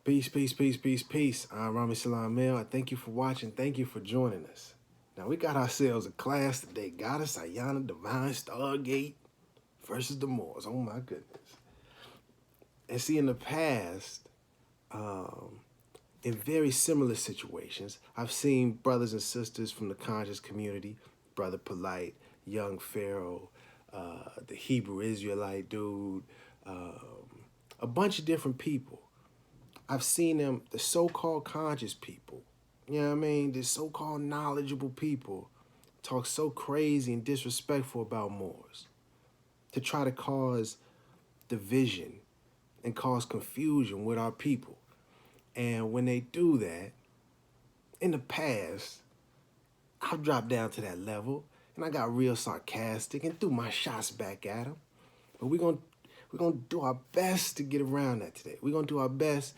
Peace, peace, peace, peace, peace. I'm Rami Salam Mel. I thank you for watching. Thank you for joining us. Now, we got ourselves a class today. Goddess, Aayanna, Divine, Stargate versus the Moors. Oh, my goodness. And see, in the past, in very similar situations, I've seen brothers and sisters from the conscious community, Brother Polite, Young Pharaoh, the Hebrew Israelite dude, a bunch of different people. I've seen them, the so-called conscious people, you know what I mean? The so-called knowledgeable people talk so crazy and disrespectful about Moors to try to cause division and cause confusion with our people. And when they do that, in the past, I've dropped down to that level and I got real sarcastic and threw my shots back at them. But we're gonna do our best to get around that today. We're gonna do our best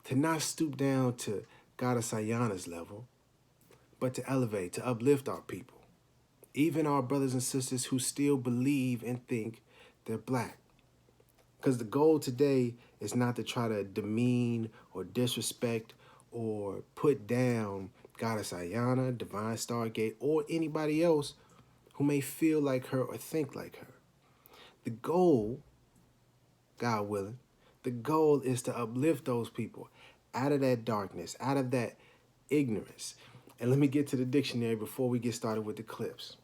to not stoop down to Goddess Aayanna's level, but to elevate, to uplift our people. Even our brothers and sisters who still believe and think they're black. Because the goal today is not to try to demean or disrespect or put down Goddess Aayanna, Divine Stargate, or anybody else who may feel like her or think like her. The goal, God willing, the goal is to uplift those people out of that darkness, out of that ignorance. And let me get to the dictionary before we get started with the clips.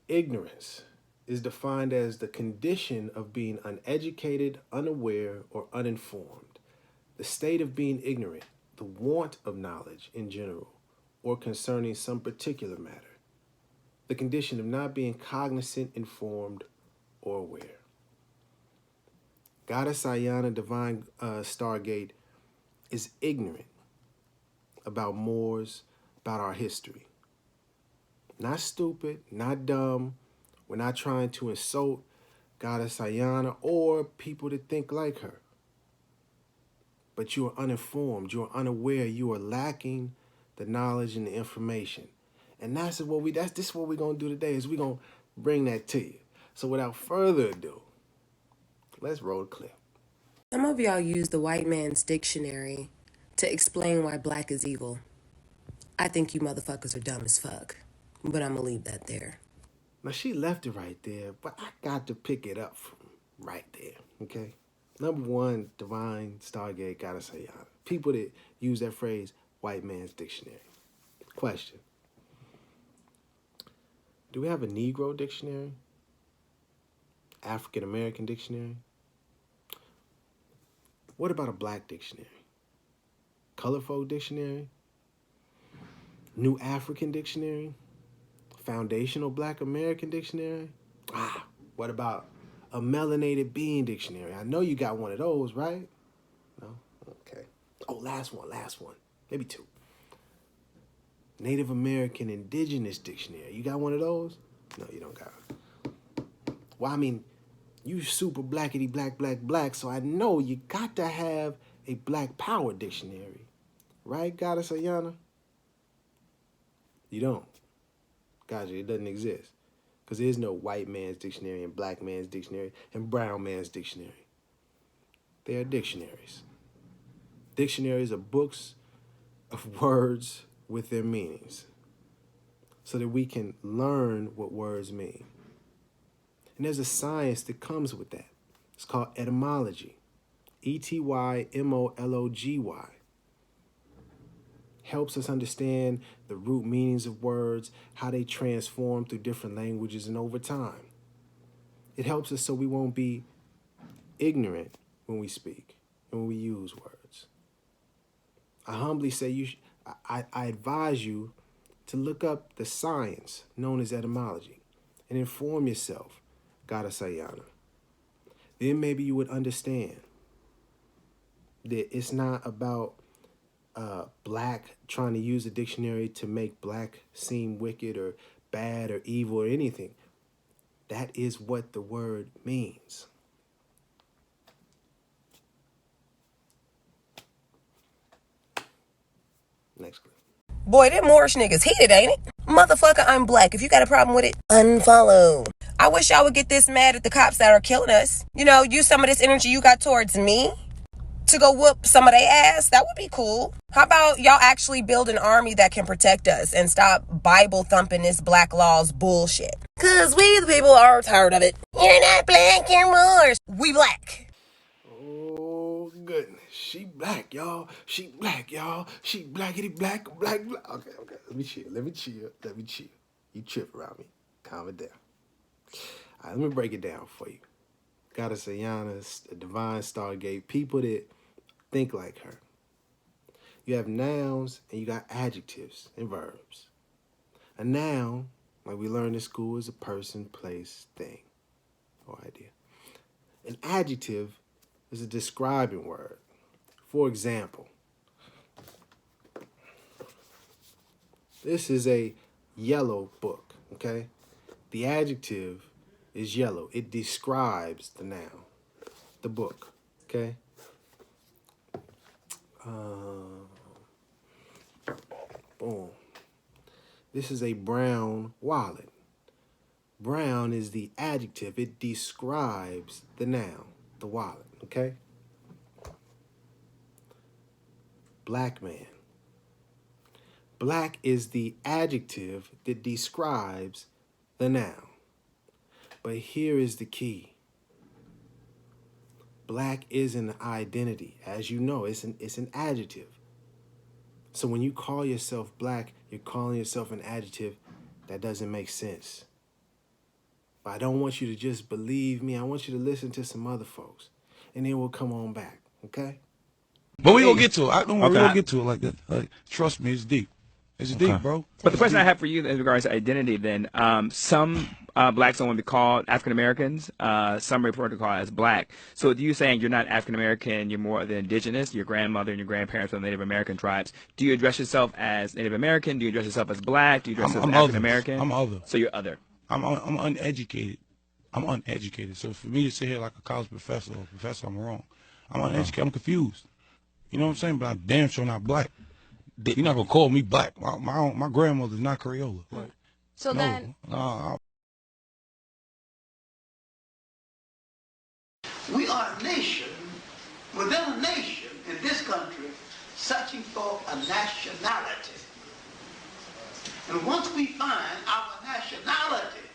Ignorance is defined as the condition of being uneducated, unaware, or uninformed. The state of being ignorant, the want of knowledge in general, or concerning some particular matter. The condition of not being cognizant, informed, or aware. Goddess Aayanna, Divine Stargate, is ignorant about Moors, about our history. Not stupid, not dumb. We're not trying to insult Goddess Aayanna or people that think like her. But you are uninformed, you are unaware, you are lacking the knowledge and the information. And this is what we're gonna do today, is we're gonna bring that to you. So without further ado, let's roll the clip. Some of y'all use the white man's dictionary to explain why black is evil. I think you motherfuckers are dumb as fuck, but I'm gonna leave that there. Now she left it right there, but I got to pick it up from right there, okay? Number one, Divine Stargate, Goddess Aayanna. People that use that phrase, white man's dictionary. Question. Do we have a Negro dictionary? African American dictionary? What about a black dictionary? Colorful dictionary? New African dictionary? Foundational Black American dictionary? What about a melanated being dictionary? I know you got one of those, right? No? Okay. Oh, last one. Maybe two. Native American Indigenous Dictionary. You got one of those? No, you don't got it. Well, I mean, you super blackity black, so I know you got to have a Black Power dictionary. Right, Goddess Aayanna? You don't. Gotcha, it doesn't exist. Because there's no white man's dictionary and black man's dictionary and brown man's dictionary. They are dictionaries. Dictionaries are books of words with their meanings so that we can learn what words mean. And there's a science that comes with that. It's called etymology. etymology. Helps us understand the root meanings of words, how they transform through different languages and over time. It helps us so we won't be ignorant when we speak and when we use words. I humbly say I advise you to look up the science known as etymology and inform yourself, Goddess Aayanna. Then maybe you would understand that it's not about black trying to use a dictionary to make black seem wicked or bad or evil or anything. That is what the word means. Next clip. Boy, them Moorish niggas heated, ain't it? Motherfucker, I'm black. If you got a problem with it, unfollow. I wish y'all would get this mad at the cops that are killing us. You know, use some of this energy you got towards me to go whoop some of their ass? That would be cool. How about y'all actually build an army that can protect us and stop Bible thumping this black laws bullshit? Cause we the people are tired of it. You're not black, you're Moors. We black. Oh goodness, she black, y'all. She black, y'all. She blackity black, black, black. Okay, okay. Let me chill. Let me chill. Let me chill. You trip around me. Calm it down. All right, let me break it down for you. Goddess Aayanna, a divine Stargate, people that think like her. You have nouns and you got adjectives and verbs. A noun, like we learned in school, is a person, place, thing, or idea. An adjective is a describing word. For example, this is a yellow book, okay? The adjective is yellow. It describes the noun, the book, okay? Boom. This is a brown wallet. Brown is the adjective. It describes the noun, the wallet, okay? Black man. Black is the adjective that describes the noun. But here is the key. Black is an identity. As you know, it's an adjective. So when you call yourself black, you're calling yourself an adjective that doesn't make sense. But I don't want you to just believe me. I want you to listen to some other folks. And then we'll come on back, okay? But we gonna get to it. Don't worry, we gonna get to it like that. Like, trust me, it's deep. It's deep, bro. But the question I have for you in regards to identity, then, some blacks don't want to be called African Americans. Some refer to call as black. So, do you saying you're not African American? You're more of the indigenous. Your grandmother and your grandparents are Native American tribes. Do you address yourself as Native American? Do you address yourself as black? Do you address yourself as African American? I'm other. So you're other. I'm uneducated. I'm uneducated. So for me to sit here like a college professor or professor, I'm wrong. I'm uneducated. I'm confused. You know what I'm saying? But I'm damn sure not black. You're not gonna call me black. My grandmother's not Crayola. Like, so no, then, we are a nation within a nation in this country searching for a nationality. And once we find our nationality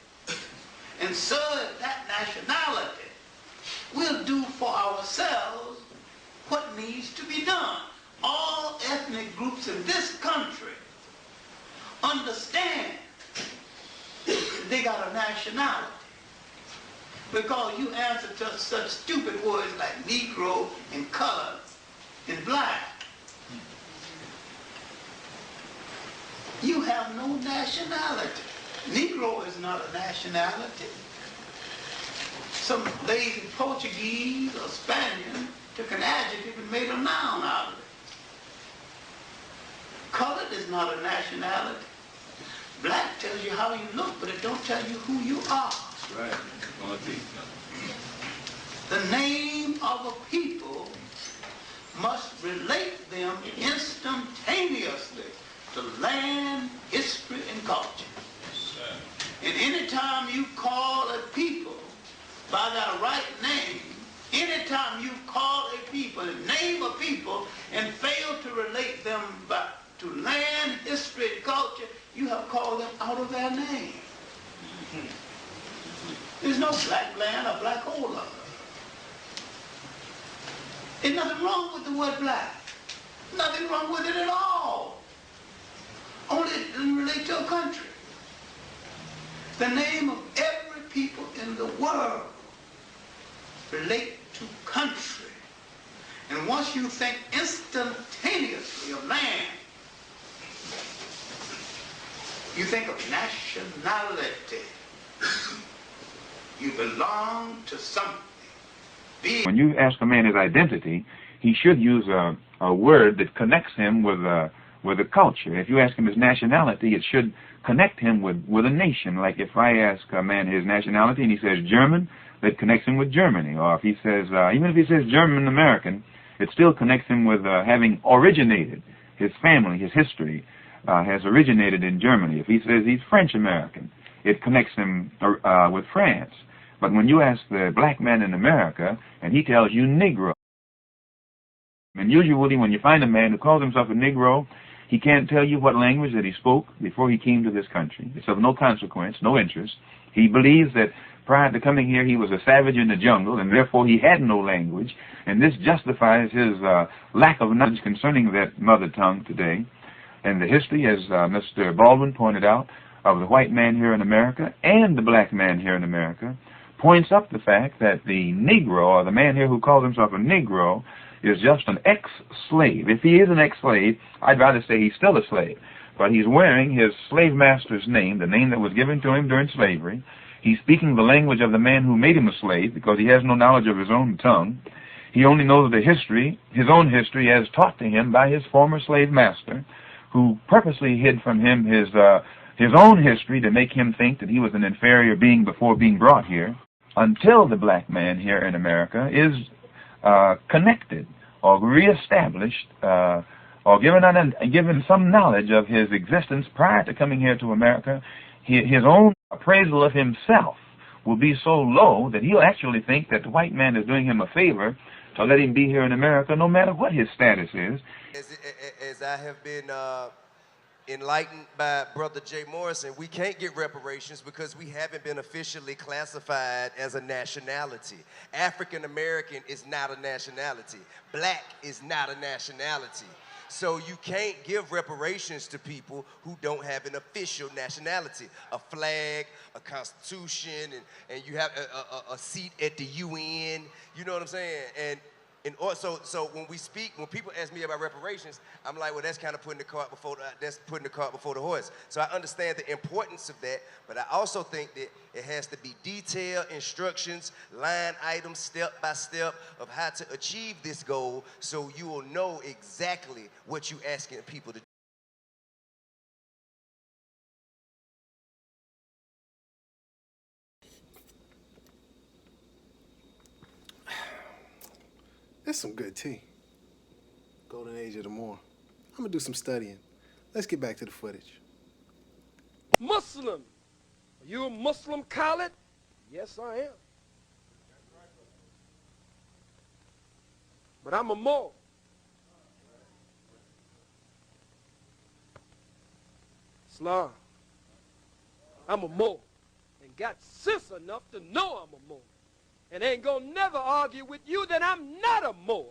and serve that nationality, we'll do for ourselves what needs to be done. All ethnic groups in this country understand they got a nationality. Because you answer to such stupid words like Negro and colored and black. You have no nationality. Negro is not a nationality. Some lazy Portuguese or Spaniard took an adjective and made a noun out of it. Colored is not a nationality. Black tells you how you look, but it don't tell you who you are. Right. The name of a people must relate them instantaneously to land, history, and culture. And anytime you call a people by their right name, anytime you call a people and name a people and fail to relate them back to land, history, and culture, you have called them out of their name. There's no black land or black hole. There's nothing wrong with the word black. Nothing wrong with it at all. Only it doesn't relate to a country. The name of every people in the world relate to country. And once you think instantaneously of land, you think of nationality. You belong to something. When you ask a man his identity, he should use a word that connects him with a culture. If you ask him his nationality, it should connect him with a nation. Like if I ask a man his nationality and he says German, that connects him with Germany. Or if he says, even if he says German American, it still connects him with having originated. His family, his history has originated in Germany. If he says he's French American, it connects him with France. But when you ask the black man in America and he tells you Negro, And usually when you find a man who calls himself a Negro, he can't tell you what language that he spoke before he came to this country. It's of no consequence, no interest. He believes that prior to coming here, he was a savage in the jungle, and therefore he had no language. And this justifies his lack of knowledge concerning that mother tongue today. And the history, as Mr. Baldwin pointed out, of the white man here in America and the black man here in America points up the fact that the Negro, or the man here who calls himself a Negro, is just an ex-slave. If he is an ex-slave, I'd rather say he's still a slave. But he's wearing his slave master's name, the name that was given to him during slavery. He's speaking the language of the man who made him a slave because he has no knowledge of his own tongue. He only knows the history, his own history, as taught to him by his former slave master, who purposely hid from him his own history to make him think that he was an inferior being before being brought here, until the black man here in America is connected or reestablished or given some knowledge of his existence prior to coming here to America. His own appraisal of himself will be so low that he'll actually think that the white man is doing him a favor to let him be here in America no matter what his status is. As I have been enlightened by Brother Jay Morrison, we can't get reparations because we haven't been officially classified as a nationality. African American is not a nationality. Black is not a nationality. So you can't give reparations to people who don't have an official nationality, a flag, a constitution, and you have a seat at the UN. You know what I'm saying? So when people ask me about reparations, I'm like, well, that's kind of putting the cart before the horse. So I understand the importance of that, but I also think that it has to be detailed instructions, line items, step by step of how to achieve this goal, so you will know exactly what you're asking people to do. That's some good tea. Golden age of the Moor. I'm gonna do some studying. Let's get back to the footage. Muslim. Are you a Muslim, Khalid? Yes, I am. But I'm a Moor. Islam. I'm a Moor. And got sense enough to know I'm a Moor. And ain't gonna never argue with you that I'm not a Moor.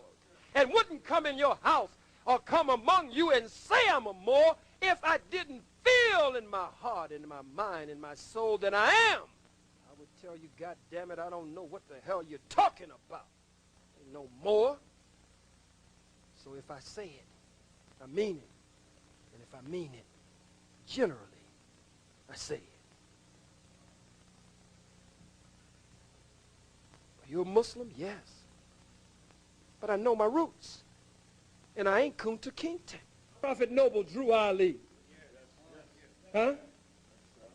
And wouldn't come in your house or come among you and say I'm a Moor if I didn't feel in my heart, in my mind, in my soul that I am. I would tell you, God damn it, I don't know what the hell you're talking about. Ain't no more. So if I say it, I mean it. And if I mean it, generally, I say it. Are you a Muslim? Yes. But I know my roots. And I ain't Kunta Kinte. Prophet Noble Drew Ali. Huh?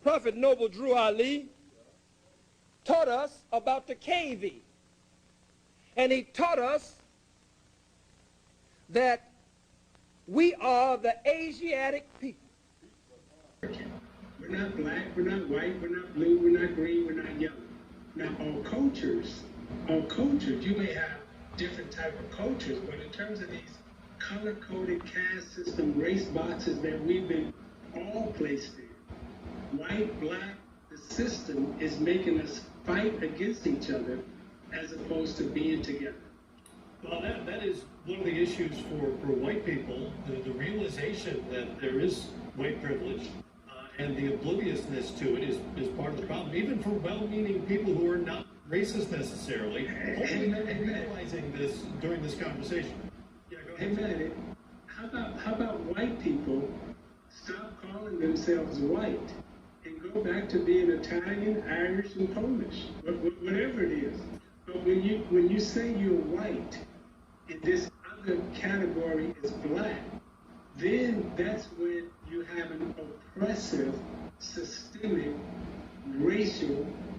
Prophet Noble Drew Ali taught us about the KV. And he taught us that we are the Asiatic people. We're not black, we're not white, we're not blue, we're not green, we're not yellow. Now, all cultures, you may have different type of cultures, but in terms of these color-coded caste system race boxes that we've been all placed in, white, black, the system is making us fight against each other as opposed to being together. Well, that is one of the issues for white people, the realization that there is white privilege and the obliviousness to it is part of the problem, even for well-meaning people who are not racist necessarily. Hopefully they're realizing this during this conversation. Yeah, go ahead. Amen. How about white people stop calling themselves white and go back to being Italian, Irish, and Polish, whatever it is. But when you say you're white and this other category is black, then that's when you have an oppressive, systemic,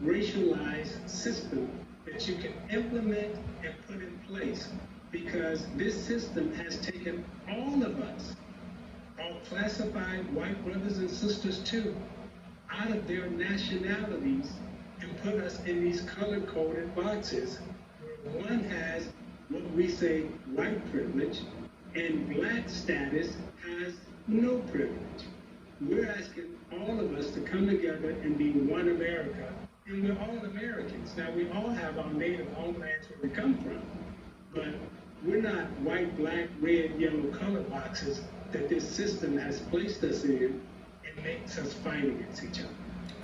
racialized system that you can implement and put in place, because this system has taken all of us, all classified white brothers and sisters too, out of their nationalities and put us in these color-coded boxes where one has what we say white privilege, and black status has no privilege. We're asking all of us to come together and be one America, and we're all Americans. Now, we all have our native homelands where we come from, but we're not white, black, red, yellow color boxes that this system has placed us in and makes us fight against each other.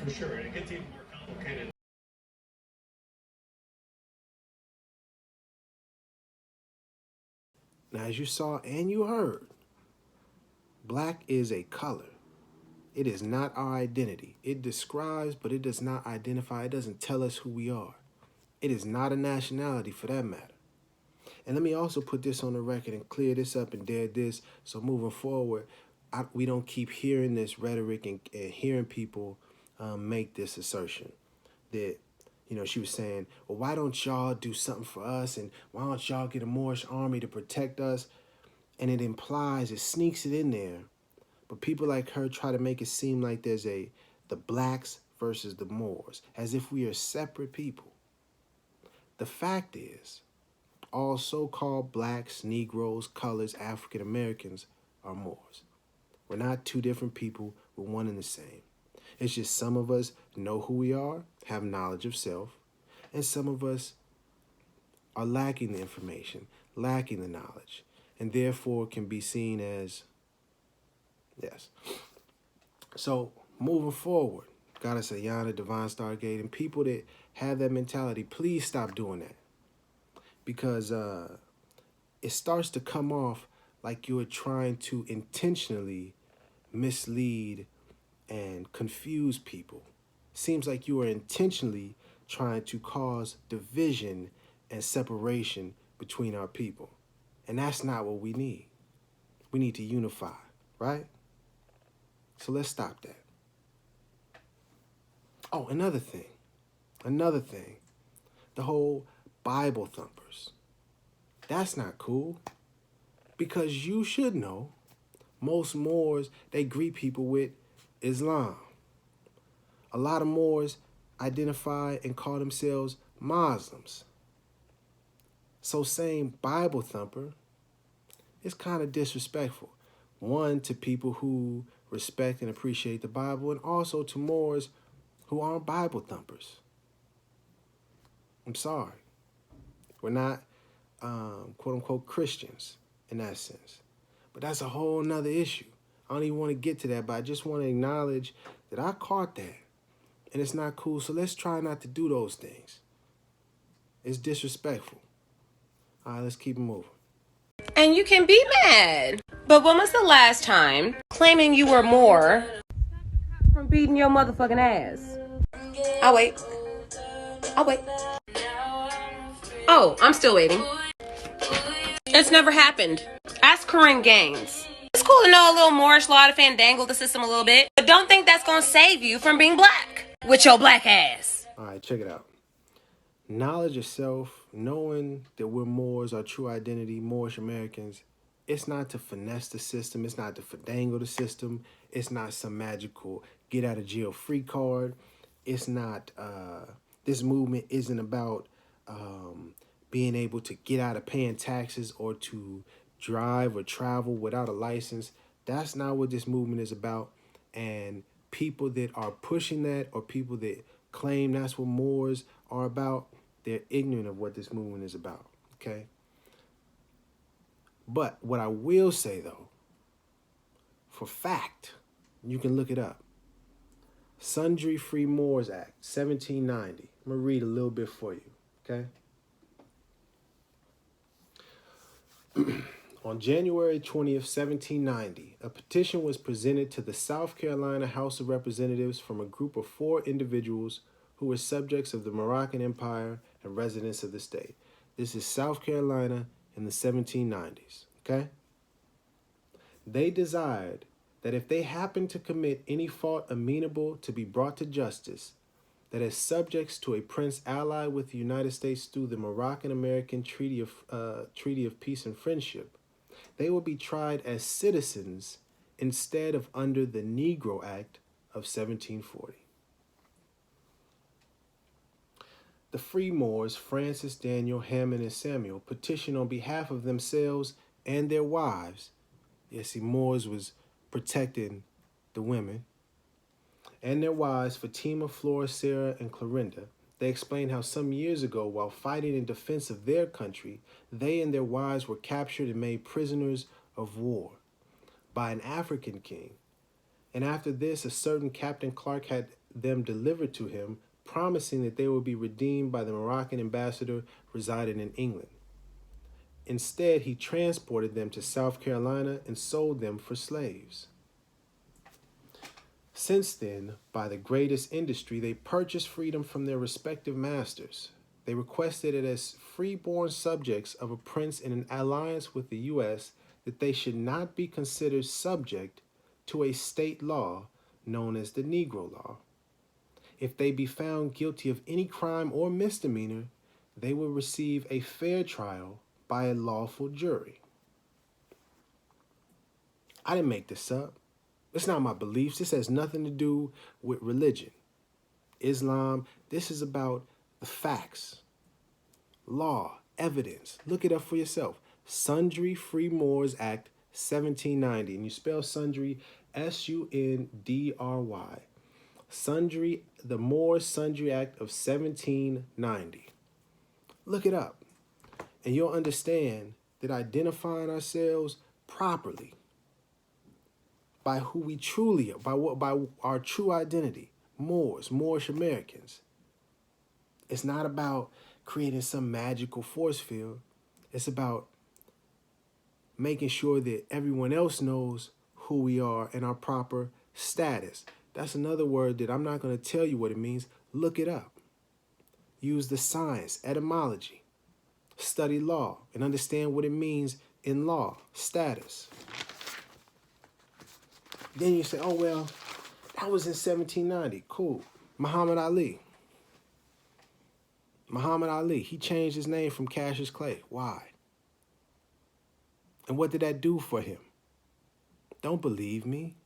For sure, and it gets even more complicated. Now, as you saw and you heard, black is a color. It is not our identity. It describes, but it does not identify. It doesn't tell us who we are. It is not a nationality for that matter. And let me also put this on the record and clear this up and dead this, so moving forward, we don't keep hearing this rhetoric and hearing people make this assertion that, you know, she was saying, well, why don't y'all do something for us? And why don't y'all get a Moorish army to protect us? And it implies, it sneaks it in there. But people like her try to make it seem like there's the blacks versus the Moors, as if we are separate people. The fact is, all so-called blacks, Negroes, colors, African Americans are Moors. We're not two different people, we're one and the same. It's just some of us know who we are, have knowledge of self, and some of us are lacking the information, lacking the knowledge, and therefore can be seen as, yes. So moving forward, Goddess Aayanna, Divine Stargate, and people that have that mentality, please stop doing that. Because it starts to come off like you're trying to intentionally mislead and confuse people. Seems like you are intentionally trying to cause division and separation between our people. And that's not what we need. We need to unify, right? So let's stop that. Oh, another thing. The whole Bible thumpers. That's not cool. Because you should know, most Moors, they greet people with Islam. A lot of Moors identify and call themselves Muslims. So saying Bible thumper is kind of disrespectful. One, to people who respect and appreciate the Bible, and also to Moors who aren't Bible thumpers. I'm sorry. We're not, quote unquote, Christians in that sense. But that's a whole nother issue. I don't even want to get to that, but I just want to acknowledge that I caught that. And it's not cool, so let's try not to do those things. It's disrespectful. All right, let's keep it moving. And you can be mad. But when was the last time claiming you were more from beating your motherfucking ass? I'll wait. Oh, I'm still waiting. It's never happened. Ask Corinne Gaines. It's cool to know a little Moorish law to fandangle the system a little bit, but don't think that's gonna save you from being black with your black ass. All right, check it out. Knowledge of self, knowing that we're Moors, our true identity, Moorish Americans, it's not to finesse the system. It's not to fandangle the system. It's not some magical get out of jail free card. It's not, this movement isn't about being able to get out of paying taxes or to drive or travel without a license. That's not what this movement is about. And people that are pushing that, or people that claim that's what Moors are about, they're ignorant of what this movement is about, okay? But what I will say, though, for fact, you can look it up. Sundry Free Moors Act, 1790. I'm going to read a little bit for you, okay? On January 20th, 1790, a petition was presented to the South Carolina House of Representatives from a group of 4 individuals who were subjects of the Moroccan Empire and residents of the state. This is South Carolina in the 1790s, okay? They desired that if they happened to commit any fault amenable to be brought to justice, that as subjects to a prince allied with the United States through the Moroccan-American Treaty of Peace and Friendship, they would be tried as citizens instead of under the Negro Act of 1740. The free Moors, Francis, Daniel, Hammond, and Samuel, petitioned on behalf of themselves and their wives. Yes, see, Moors was protecting the women and their wives, Fatima, Flora, Sarah, and Clorinda. They explained how some years ago, while fighting in defense of their country, they and their wives were captured and made prisoners of war by an African king. And after this, a certain Captain Clark had them delivered to him, promising that they would be redeemed by the Moroccan ambassador residing in England. Instead, he transported them to South Carolina and sold them for slaves. Since then, by the greatest industry, they purchased freedom from their respective masters. They requested it as freeborn subjects of a prince in an alliance with the U.S. that they should not be considered subject to a state law known as the Negro Law. If they be found guilty of any crime or misdemeanor, they will receive a fair trial by a lawful jury. I didn't make this up. It's not my beliefs. This has nothing to do with religion. Islam, this is about the facts. Law, evidence. Look it up for yourself. Sundry Free Moors Act 1790. And you spell sundry S-U-N-D-R-Y. Sundry, the Moors Sundry Act of 1790. Look it up. And you'll understand that identifying ourselves properly by who we truly are, by our true identity, Moorish Americans. It's not about creating some magical force field. It's about making sure that everyone else knows who we are and our proper status. That's another word that I'm not going to tell you what it means. Look it up. Use the science, etymology. Study law and understand what it means in law, status. Then you say, oh, well, that was in 1790. Cool. Muhammad Ali. He changed his name from Cassius Clay. Why? And what did that do for him? Don't believe me.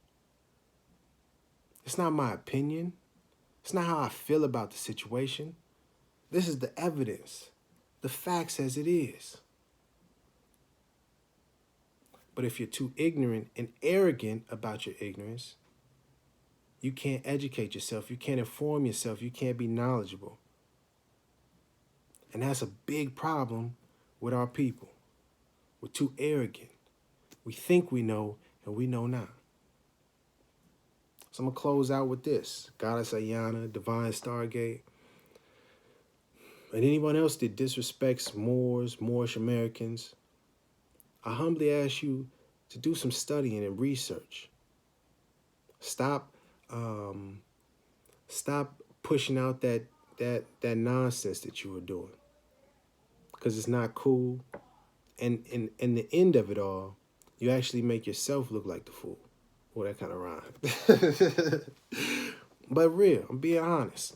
It's not my opinion. It's not how I feel about the situation. This is the evidence, the facts as it is. But if you're too ignorant and arrogant about your ignorance, you can't educate yourself, you can't inform yourself, you can't be knowledgeable. And that's a big problem with our people. We're too arrogant. We think we know, and we know not. So I'm going to close out with this. Goddess Aayanna, Divine Stargate, and anyone else that disrespects Moorish Americans, I humbly ask you to do some studying and research. Stop pushing out that nonsense that you were doing, because it's not cool. And in the end of it all, you actually make yourself look like the fool. Well, that kind of rhymed. But real, I'm being honest.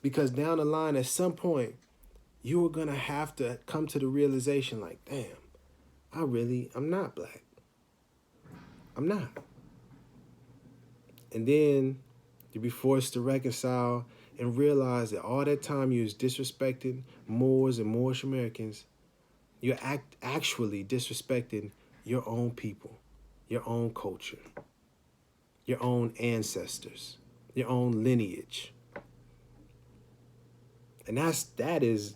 Because down the line, at some point, you are going to have to come to the realization like, damn, I'm not black. I'm not. And then you'll be forced to reconcile and realize that all that time you was disrespecting Moors and Moorish Americans, you're actually disrespecting your own people, your own culture, your own ancestors, your own lineage. And that's the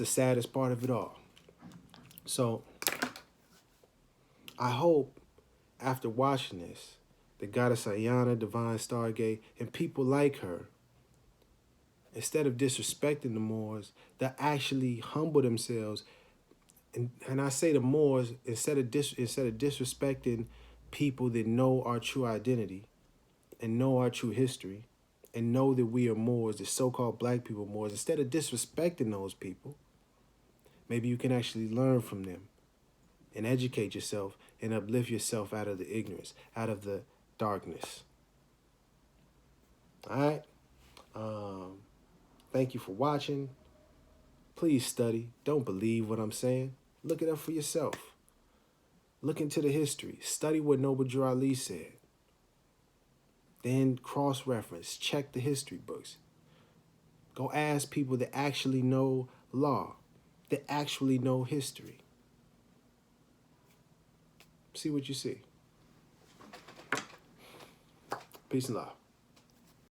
saddest part of it all. So I hope after watching this, the Goddess Aayanna, Divine Stargate, and people like her, instead of disrespecting the Moors, they actually humble themselves. And I say the Moors, instead of disrespecting people that know our true identity and know our true history and know that we are Moors, the so-called black people Moors, instead of disrespecting those people, maybe you can actually learn from them and educate yourself and uplift yourself out of the ignorance, out of the darkness. All right? Thank you for watching. Please study. Don't believe what I'm saying. Look it up for yourself. Look into the history. Study what Noble Drew Ali said. Then cross-reference. Check the history books. Go ask people that actually know law, that actually know history. See what you see. Peace and love.